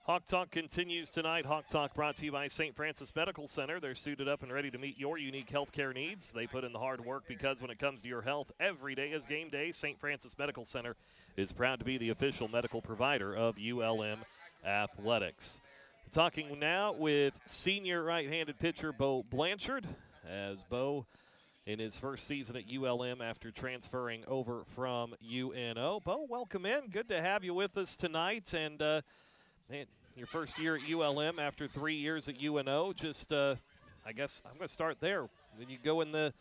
HawkTalk continues tonight. HawkTalk brought to you by St. Francis Medical Center. They're suited up and ready to meet your unique healthcare needs. They put in the hard work because when it comes to your health, every day is game day. St. Francis Medical Center is proud to be the official medical provider of ULM Athletics. Talking now with senior right-handed pitcher Beau Blanchard, as Beau in his first season at ULM after transferring over from UNO. Beau, welcome in. Good to have you with us tonight. And, man, your first year at ULM after 3 years at UNO. I guess I'm going to start there. When you go in the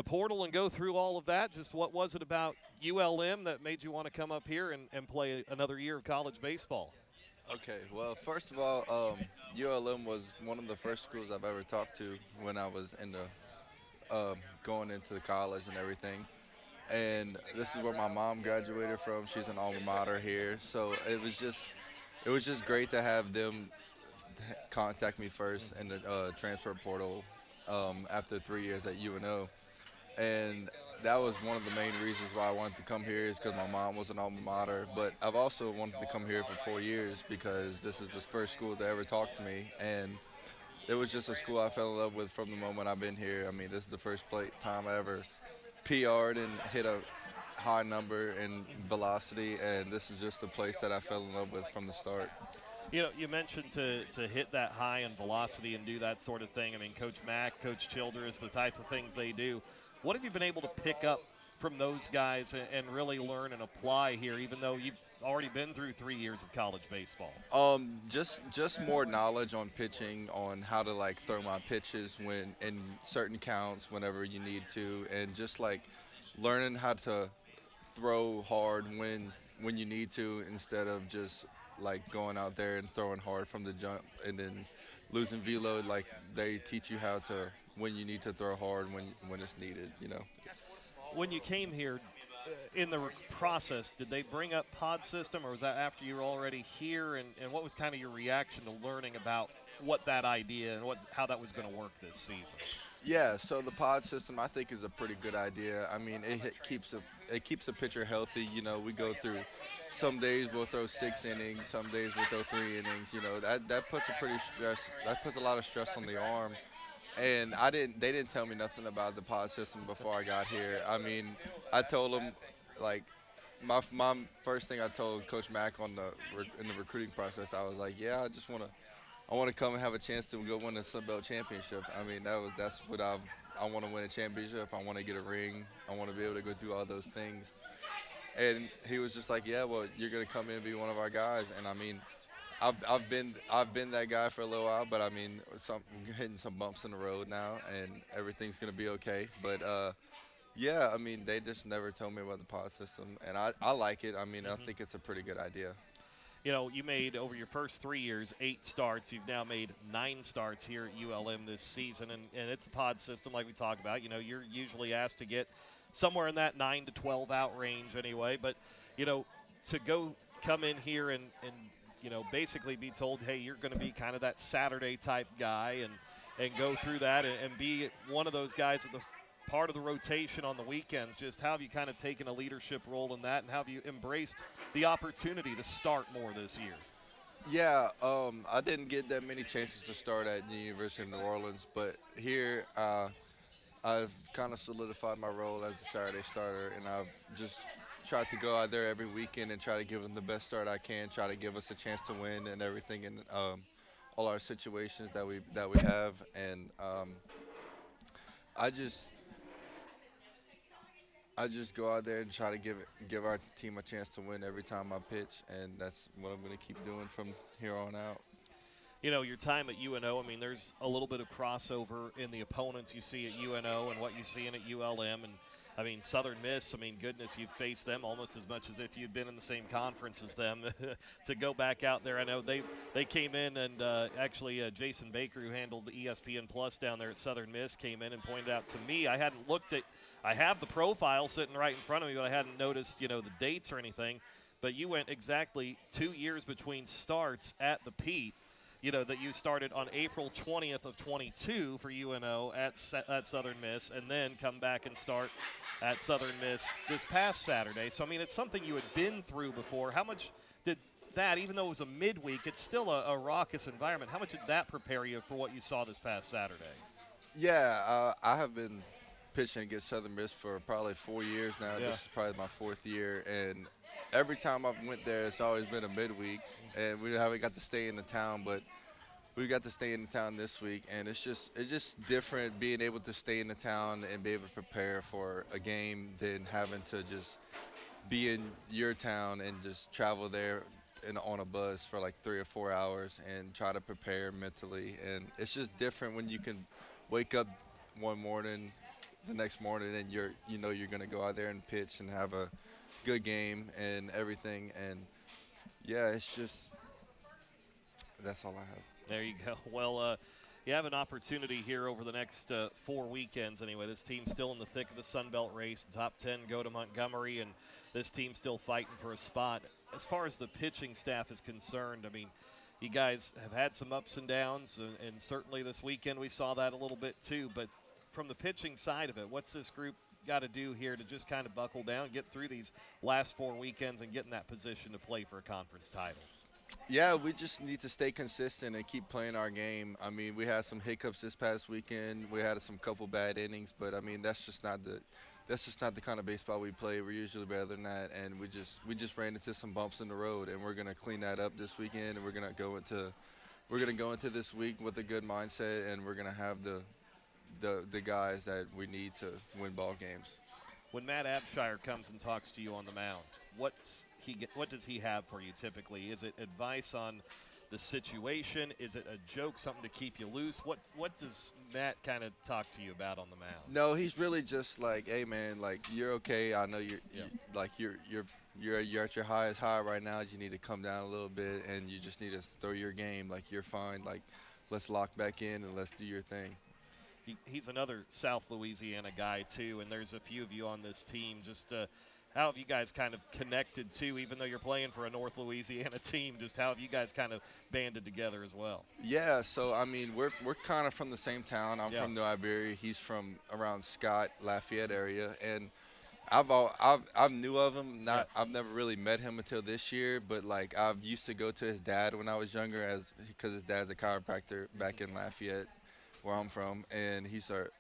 portal and go through all of that, just what was it about ULM that made you want to come up here and play another year of college baseball? Okay, well, first of all, ULM was one of the first schools I've ever talked to when I was in the going into the college and everything. And this is where my mom graduated from. She's an alma mater here, so it was just great to have them contact me first in the transfer portal after 3 years at UNO. And that was one of the main reasons why I wanted to come here is because my mom was an alma mater. But I've also wanted to come here for 4 years because this is the first school to ever talk to me. And it was just a school I fell in love with from the moment I've been here. I mean, this is the first time I ever PR'd and hit a high number in velocity, and this is just a place that I fell in love with from the start. You know, you mentioned to hit that high in velocity and do that sort of thing. I mean, Coach Mack, Coach Childress, the type of things they do. What have you been able to pick up from those guys and really learn and apply here, even though you've already been through 3 years of college baseball? Just more knowledge on pitching, on how to like throw my pitches when in certain counts whenever you need to, and just like learning how to throw hard when you need to instead of just like going out there and throwing hard from the jump and then losing velo. Like they teach you how to when you need to throw hard when it's needed, you know. When you came here, in the process, did they bring up pod system, or was that after you were already here? And what was kind of your reaction to learning about what that idea and how that was going to work this season? Yeah, so the pod system I think is a pretty good idea. I mean, it keeps a pitcher healthy. You know, we go through some days we'll throw 6 innings, some days we'll throw 3 innings. You know, that puts a lot of stress on the arm. And they didn't tell me nothing about the pod system before I got here. I mean, I told them, like, my first thing I told Coach Mack in the recruiting process, I was like, yeah, I want to come and have a chance to go win the Sun Belt Championship. I mean, that's what I want to win a championship. I want to get a ring. I want to be able to go through all those things. And he was just like, yeah, well, you're gonna come in and be one of our guys. And I mean, I've been that guy for a little while, but I mean, hitting some bumps in the road now, and everything's gonna be okay. But yeah, I mean, they just never told me about the pod system, and I like it. I mean, I think it's a pretty good idea. You know, you made over your first 3 years 8 starts. You've now made 9 starts here at ULM this season, and it's the pod system like we talked about. You know, you're usually asked to get somewhere in that 9 to 12 out range anyway. But, you know, to come in here and you know, basically be told, hey, you're going to be kind of that Saturday type guy and go through that and be one of those guys at the part of the rotation on the weekends. Just how have you kind of taken a leadership role in that, and how have you embraced the opportunity to start more this year? Yeah, I didn't get that many chances to start at the University of New Orleans, but here I've kind of solidified my role as a Saturday starter, and I've just tried to go out there every weekend and try to give them the best start I can, try to give us a chance to win and everything in all our situations that we have, and I just go out there and try to give our team a chance to win every time I pitch, and that's what I'm going to keep doing from here on out. You know, your time at UNO, I mean, there's a little bit of crossover in the opponents you see at UNO and what you see in at ULM. And, I mean, Southern Miss, I mean, goodness, you've faced them almost as much as if you'd been in the same conference as them. To go back out there, I know they came in and actually Jason Baker, who handled the ESPN Plus down there at Southern Miss, came in and pointed out to me, I have the profile sitting right in front of me, but I hadn't noticed, you know, the dates or anything. But you went exactly 2 years between starts at the Pete. You know, that you started on April 20th of 22 for UNO at Southern Miss, and then come back and start at Southern Miss this past Saturday. So, I mean, it's something you had been through before. How much did that, even though it was a midweek, it's still a raucous environment. How much did that prepare you for what you saw this past Saturday? Yeah, I have been pitching against Southern Miss for probably 4 years now. Yeah. This is probably my 4th year, and every time I went there, it's always been a midweek, and we haven't got to stay in the town, but we got to stay in the town this week, and it's just different being able to stay in the town and be able to prepare for a game than having to just be in your town and just travel there on a bus for like 3 or 4 hours and try to prepare mentally. And it's just different when you can wake up one morning, the next morning, and you're going to go out there and pitch and have a good game and everything. And yeah, it's just, that's all I have. There you go. Well, you have an opportunity here over the next 4 weekends anyway. This team's still in the thick of the Sun Belt race. The top 10 go to Montgomery, and this team's still fighting for a spot. As far as the pitching staff is concerned, I mean, you guys have had some ups and downs, and certainly this weekend we saw that a little bit too. But from the pitching side of it, what's this group got to do here to just kind of buckle down, get through these last 4 weekends, and get in that position to play for a conference title? Yeah, we just need to stay consistent and keep playing our game. I mean, we had some hiccups this past weekend. We had some couple bad innings, but I mean, that's just not the kind of baseball we play. We're usually better than that, and we just ran into some bumps in the road, and we're gonna clean that up this weekend, and we're gonna go into this week with a good mindset, and we're gonna have the guys that we need to win ball games. When Matt Abshire comes and talks to you on the mound, what does he have for you typically? Is it advice on the situation? Is it a joke, something to keep you loose? What does Matt kind of talk to you about on the mound? No, he's really just like, hey man, like you're okay. I know you're at your highest high right now. You need to come down a little bit, and you just need to throw your game. Like you're fine. Like let's lock back in and let's do your thing. He's another South Louisiana guy too, and there's a few of you on this team. Just how have you guys kind of connected too, even though you're playing for a North Louisiana team? Just how have you guys kind of banded together as well? Yeah, so I mean we're kind of from the same town. I'm from New Iberia. He's from around Scott, Lafayette area, and I've knew of him. I've never really met him until this year, but like I've used to go to his dad when I was younger, because his dad's a chiropractor back in Lafayette, where I'm from, and he's our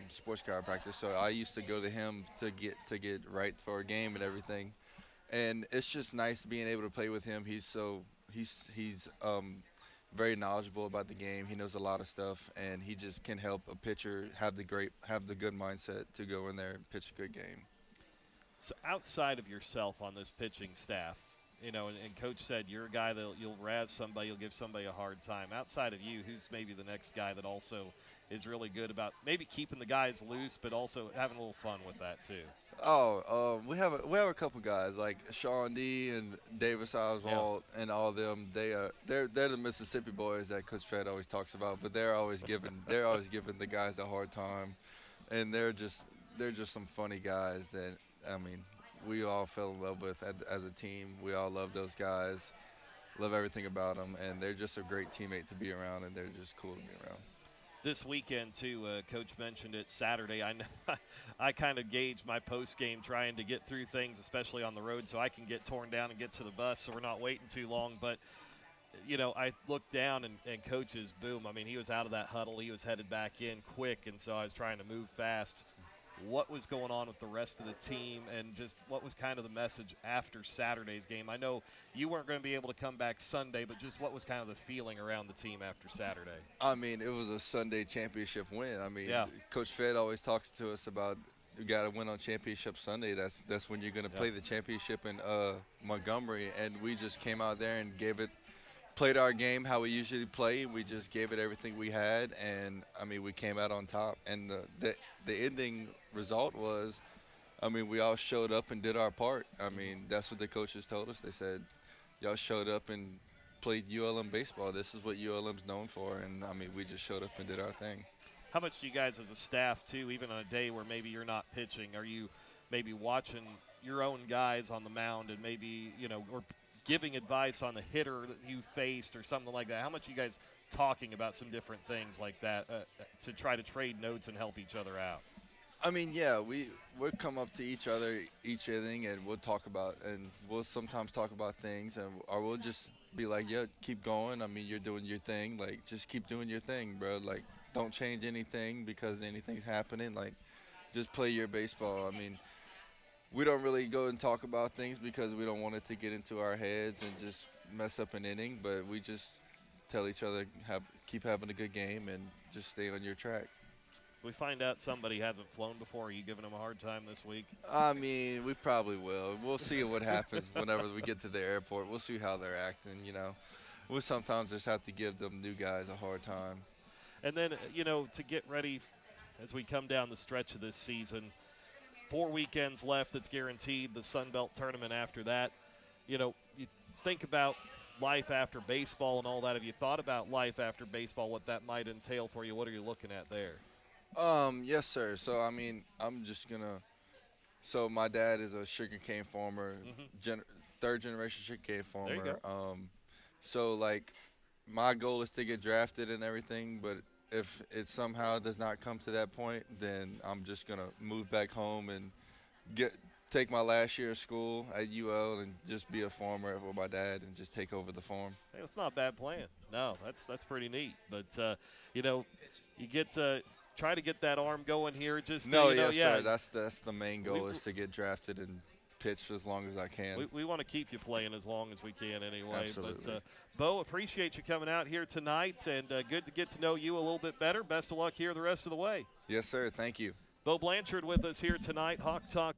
sports chiropractor. So I used to go to him to get right for a game and everything. And it's just nice being able to play with him. He's very knowledgeable about the game. He knows a lot of stuff, and he just can help a pitcher have the good mindset to go in there and pitch a good game. So outside of yourself on this pitching staff, and Coach said you're a guy that you'll razz somebody, you'll give somebody a hard time. Outside of you, who's maybe the next guy that also is really good about maybe keeping the guys loose, but also having a little fun with that too? We have a couple guys like Sean D and Davis Oswald and all of them. They're the Mississippi boys that Coach Fed always talks about, but they're always giving the guys a hard time, and they're just some funny guys that we all fell in love with as a team. We all love those guys, love everything about them, and they're just a great teammate to be around, and they're just cool to be around. This weekend, too, Coach mentioned it Saturday. I know I kind of gauge my post game trying to get through things, especially on the road, so I can get torn down and get to the bus, so we're not waiting too long. But, I looked down, and Coach's boom. I mean, he was out of that huddle. He was headed back in quick, and so I was trying to move fast. What was going on with the rest of the team, and just what was kind of the message after Saturday's game? I know you weren't going to be able to come back Sunday, but just what was kind of the feeling around the team after Saturday? I mean, it was a Sunday championship win. I mean, yeah. Coach Fed always talks to us about you got to win on championship Sunday. That's when you're going to play the championship in Montgomery, and we just came out there and played our game how we usually play. We just gave it everything we had, and we came out on top. And the ending result was, we all showed up and did our part. That's what the coaches told us. They said, y'all showed up and played ULM baseball. This is what ULM's known for, and we just showed up and did our thing. How much do you guys as a staff too, even on a day where maybe you're not pitching, are you maybe watching your own guys on the mound and maybe or giving advice on the hitter that you faced or something like that? How much are you guys talking about some different things like that to try to trade notes and help each other out? I mean, yeah, we'll come up to each other each inning, and we'll sometimes talk about things, or we'll just be like, yeah, keep going. I mean, you're doing your thing. Like, just keep doing your thing, bro. Like, don't change anything because anything's happening. Like, just play your baseball. I mean, we don't really go and talk about things because we don't want it to get into our heads and just mess up an inning. But we just tell each other keep having a good game and just stay on your track. If we find out somebody hasn't flown before, are you giving them a hard time this week? I mean, we probably will. We'll see what happens whenever we get to the airport. We'll see how they're acting, you know. We sometimes just have to give them new guys a hard time. And then, to get ready as we come down the stretch of this season, 4 weekends left that's guaranteed, the Sun Belt tournament after that. You think about life after baseball and all that. Have you thought about life after baseball, what that might entail for you? What are you looking at there? Yes, sir. So, I mean, so my dad is a sugarcane farmer, third generation sugarcane farmer. There you go. So, like, my goal is to get drafted and everything, but if it somehow does not come to that point, then I'm just going to move back home and take my last year of school at UL and just be a farmer with my dad and just take over the farm. Hey, that's not a bad plan. No, that's pretty neat. But, you get to – try to get that arm going here. Sir. That's the main goal is to get drafted and pitch as long as I can. We want to keep you playing as long as we can anyway. Absolutely. But, Beau, appreciate you coming out here tonight, and good to get to know you a little bit better. Best of luck here the rest of the way. Yes, sir. Thank you. Beau Blanchard with us here tonight. HawkTalk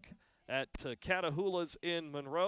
at Catahoula's in Monroe.